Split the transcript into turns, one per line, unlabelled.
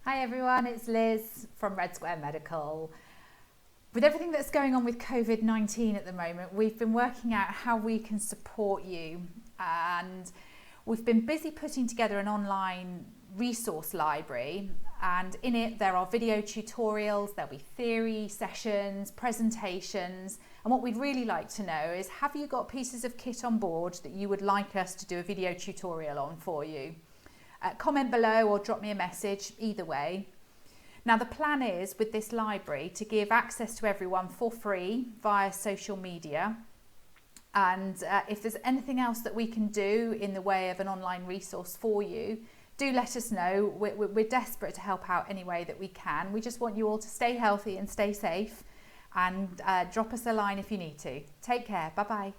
Hi everyone, it's Liz from Red Square Medical. With everything that's going on with COVID-19 at the moment, we've been working out how we can support you, and we've been busy putting together an online resource library, and in it there are video tutorials, there'll be theory sessions, presentations, and what we'd really like to know is, have you got pieces of kit on board that you would like us to do a video tutorial on for you? Comment below or drop me a message, either way. Now the plan is with this library to give access to everyone for free via social media, and if there's anything else that we can do in the way of an online resource for you, do let us know. We're desperate to help out any way that we can. We just want you all to stay healthy and stay safe, and drop us a line if you need to. Take care, bye bye.